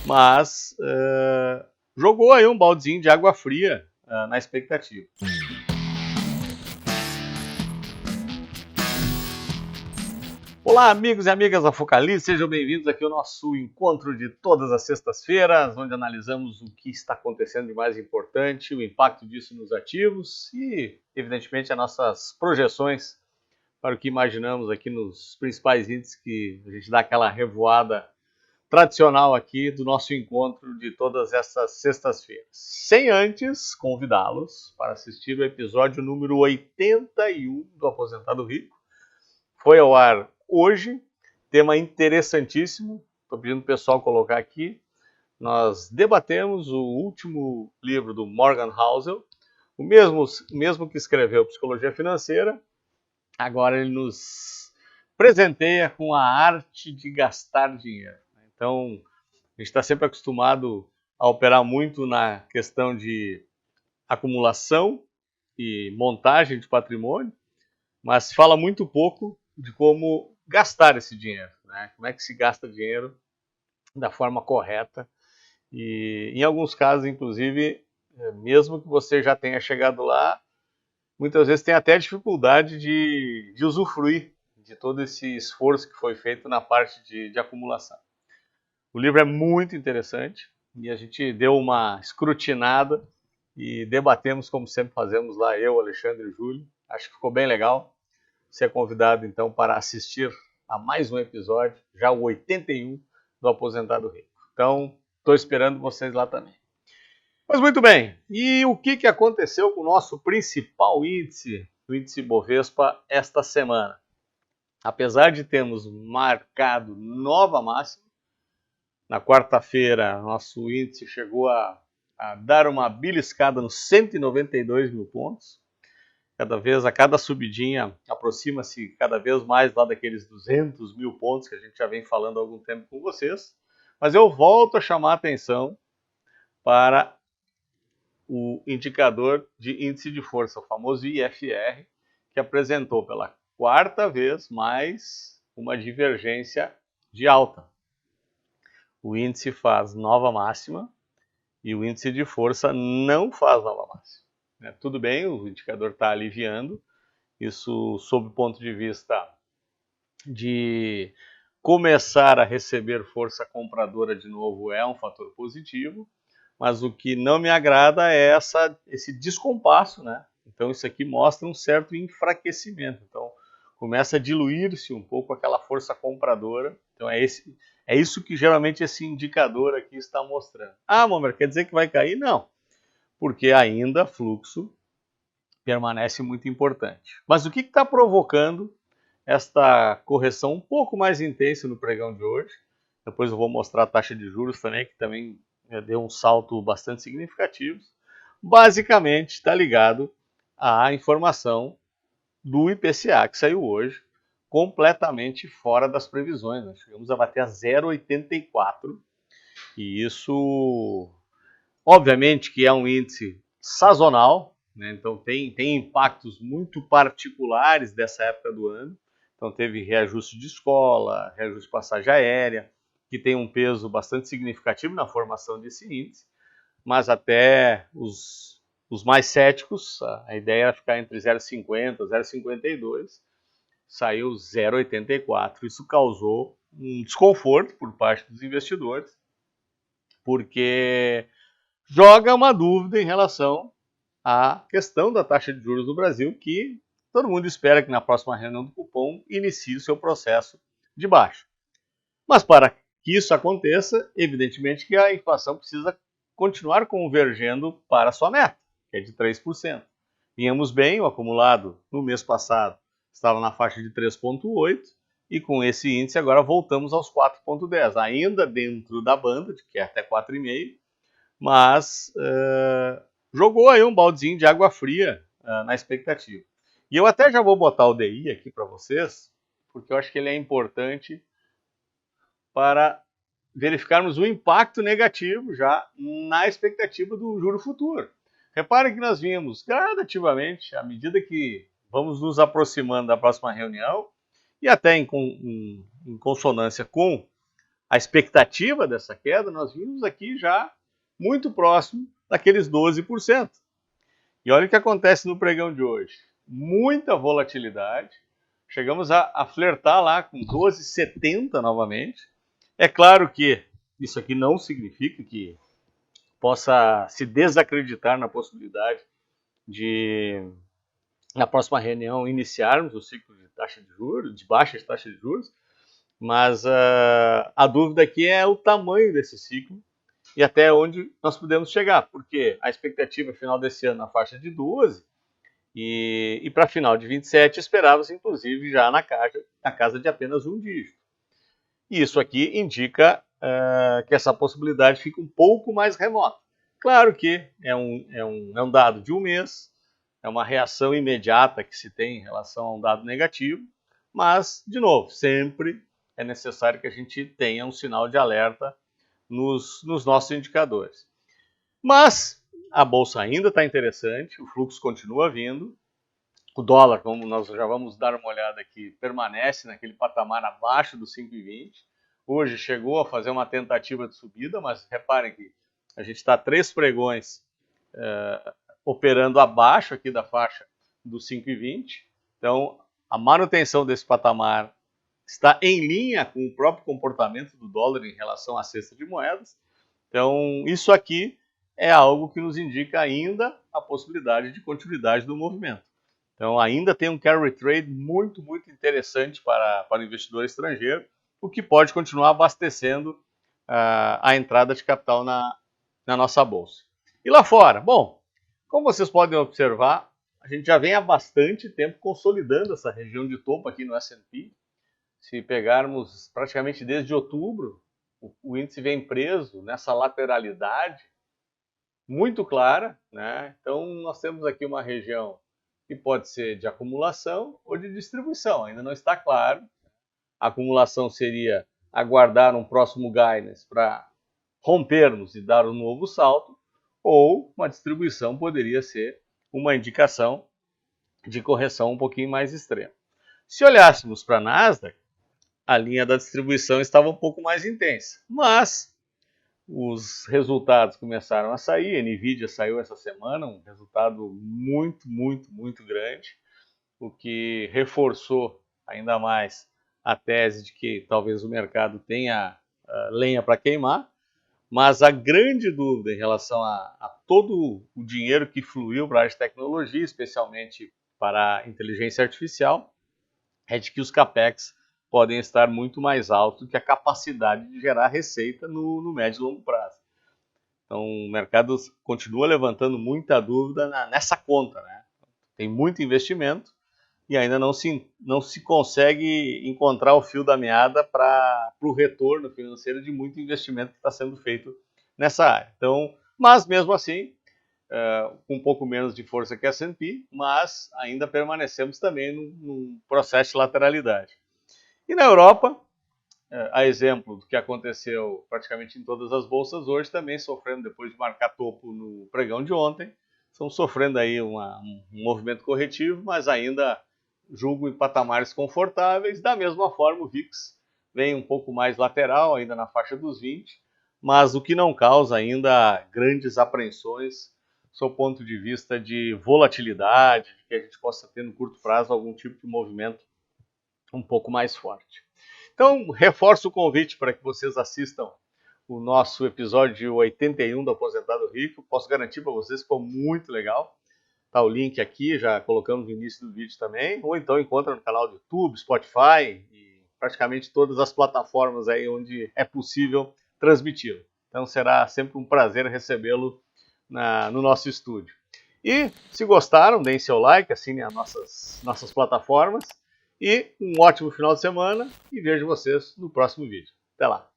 mas jogou aí um baldezinho de água fria na expectativa. Olá, amigos e amigas da Focalize, sejam bem-vindos aqui ao nosso encontro de todas as sextas-feiras, onde analisamos o que está acontecendo de mais importante, o impacto disso nos ativos e, evidentemente, as nossas projeções para o que imaginamos aqui nos principais índices, que a gente dá aquela revoada tradicional aqui do nosso encontro de todas essas sextas-feiras. Sem antes convidá-los para assistir o episódio número 81 do Aposentado Rico. Foi ao ar hoje, tema interessantíssimo, estou pedindo o pessoal colocar aqui. Nós debatemos o último livro do Morgan Housel, o mesmo que escreveu Psicologia Financeira. Agora ele nos presenteia com a arte de gastar dinheiro. Então, a gente está sempre acostumado a operar muito na questão de acumulação e montagem de patrimônio, mas fala muito pouco de como gastar esse dinheiro, né? Como é que se gasta dinheiro da forma correta. E em alguns casos, inclusive, mesmo que você já tenha chegado lá, muitas vezes tem até dificuldade de usufruir de todo esse esforço que foi feito na parte de acumulação. O livro é muito interessante e a gente deu uma escrutinada e debatemos como sempre fazemos lá, eu, Alexandre e Júlio. Acho que ficou bem legal. Você é convidado então para assistir a mais um episódio, já o 81 do Aposentado Rico. Então, estou esperando vocês lá também. Mas muito bem, e o que aconteceu com o nosso principal índice, o índice Bovespa, esta semana? Apesar de termos marcado nova máxima, na quarta-feira nosso índice chegou a dar uma beliscada nos 192 mil pontos. A cada subidinha aproxima-se cada vez mais lá daqueles 200 mil pontos que a gente já vem falando há algum tempo com vocês. Mas eu volto a chamar a atenção para o indicador de índice de força, o famoso IFR, que apresentou pela quarta vez mais uma divergência de alta. O índice faz nova máxima e o índice de força não faz nova máxima. Tudo bem, o indicador está aliviando, isso sob o ponto de vista de começar a receber força compradora de novo é um fator positivo, mas o que não me agrada é esse descompasso, né? Então isso aqui mostra um certo enfraquecimento, então começa a diluir-se um pouco aquela força compradora, então é isso que geralmente esse indicador aqui está mostrando. Ah, Momer, quer dizer que vai cair? Não, porque ainda fluxo permanece muito importante. Mas o que está provocando esta correção um pouco mais intensa no pregão de hoje? Depois eu vou mostrar a taxa de juros também, que também deu um salto bastante significativo. Basicamente está ligado à informação do IPCA, que saiu hoje, completamente fora das previsões. Nós chegamos a bater a 0,84, e isso, obviamente, que é um índice sazonal, né? Então tem impactos muito particulares dessa época do ano. Então teve reajuste de escola, reajuste de passagem aérea, que tem um peso bastante significativo na formação desse índice, mas até os mais céticos, a ideia era ficar entre 0,50 e 0,52, saiu 0,84. Isso causou um desconforto por parte dos investidores, porque joga uma dúvida em relação à questão da taxa de juros no Brasil, que todo mundo espera que na próxima reunião do cupom inicie o seu processo de baixa. Mas para que isso aconteça, evidentemente que a inflação precisa continuar convergendo para a sua meta, que é de 3%. Vínhamos bem, o acumulado no mês passado estava na faixa de 3,8%, e com esse índice agora voltamos aos 4,10%, ainda dentro da banda, que é até 4,5%, mas jogou aí um baldezinho de água fria na expectativa. E eu até já vou botar o DI aqui para vocês, porque eu acho que ele é importante para verificarmos o impacto negativo já na expectativa do juro futuro. Reparem que nós vimos gradativamente, à medida que vamos nos aproximando da próxima reunião, e até em consonância com a expectativa dessa queda, nós vimos aqui já muito próximo daqueles 12%. E olha o que acontece no pregão de hoje. Muita volatilidade. Chegamos a flertar lá com 12,70 novamente. É claro que isso aqui não significa que possa se desacreditar na possibilidade de, na próxima reunião, iniciarmos o ciclo de taxa de juros, de baixa de taxa de juros, mas a dúvida aqui é o tamanho desse ciclo e até onde nós podemos chegar, porque a expectativa final desse ano na faixa de 12 e para final de 27 esperávamos inclusive já na casa de apenas um dígito. E isso aqui indica que essa possibilidade fica um pouco mais remota. Claro que é um dado de um mês, é uma reação imediata que se tem em relação a um dado negativo, mas, de novo, sempre é necessário que a gente tenha um sinal de alerta nos nossos indicadores. Mas a bolsa ainda está interessante, o fluxo continua vindo, o dólar, como nós já vamos dar uma olhada aqui, permanece naquele patamar abaixo dos 5,20. Hoje chegou a fazer uma tentativa de subida, mas reparem que a gente está 3 pregões operando abaixo aqui da faixa dos 5,20. Então, a manutenção desse patamar está em linha com o próprio comportamento do dólar em relação à cesta de moedas. Então, isso aqui é algo que nos indica ainda a possibilidade de continuidade do movimento. Então, ainda tem um carry trade muito, muito interessante para o investidor estrangeiro, o que pode continuar abastecendo a entrada de capital na nossa bolsa. E lá fora? Bom, como vocês podem observar, a gente já vem há bastante tempo consolidando essa região de topo aqui no S&P. Se pegarmos praticamente desde outubro, o índice vem preso nessa lateralidade muito clara, né? Então, nós temos aqui uma região que pode ser de acumulação ou de distribuição, ainda não está claro. A acumulação seria aguardar um próximo guidance para rompermos e dar um novo salto, ou uma distribuição poderia ser uma indicação de correção um pouquinho mais extrema. Se olhássemos para a Nasdaq, a linha da distribuição estava um pouco mais intensa, mas os resultados começaram a sair. A Nvidia saiu essa semana, um resultado muito, muito, muito grande, o que reforçou ainda mais a tese de que talvez o mercado tenha lenha para queimar, mas a grande dúvida em relação a todo o dinheiro que fluiu para a área de tecnologia, especialmente para a inteligência artificial, é de que os capex podem estar muito mais altos que a capacidade de gerar receita no médio e longo prazo. Então, o mercado continua levantando muita dúvida nessa conta, né? Tem muito investimento e ainda não se consegue encontrar o fio da meada para o retorno financeiro de muito investimento que está sendo feito nessa área. Então, mas mesmo assim, com um pouco menos de força que a S&P, mas ainda permanecemos também num processo de lateralidade. E na Europa, a exemplo do que aconteceu praticamente em todas as bolsas hoje, também sofrendo depois de marcar topo no pregão de ontem, estão sofrendo aí um movimento corretivo, mas ainda julgo em patamares confortáveis. Da mesma forma, o VIX vem um pouco mais lateral, ainda na faixa dos 20, mas o que não causa ainda grandes apreensões, sob o ponto de vista de volatilidade, de que a gente possa ter no curto prazo algum tipo de movimento um pouco mais forte. Então, reforço o convite para que vocês assistam o nosso episódio 81 do Aposentado Rico. Posso garantir para vocês que ficou muito legal. Tá o link aqui, já colocamos no início do vídeo também. Ou então encontra no canal do YouTube, Spotify e praticamente todas as plataformas aí onde é possível transmiti-lo. Então será sempre um prazer recebê-lo no nosso estúdio. E se gostaram, deem seu like, assinem as nossas plataformas. E um ótimo final de semana e vejo vocês no próximo vídeo. Até lá!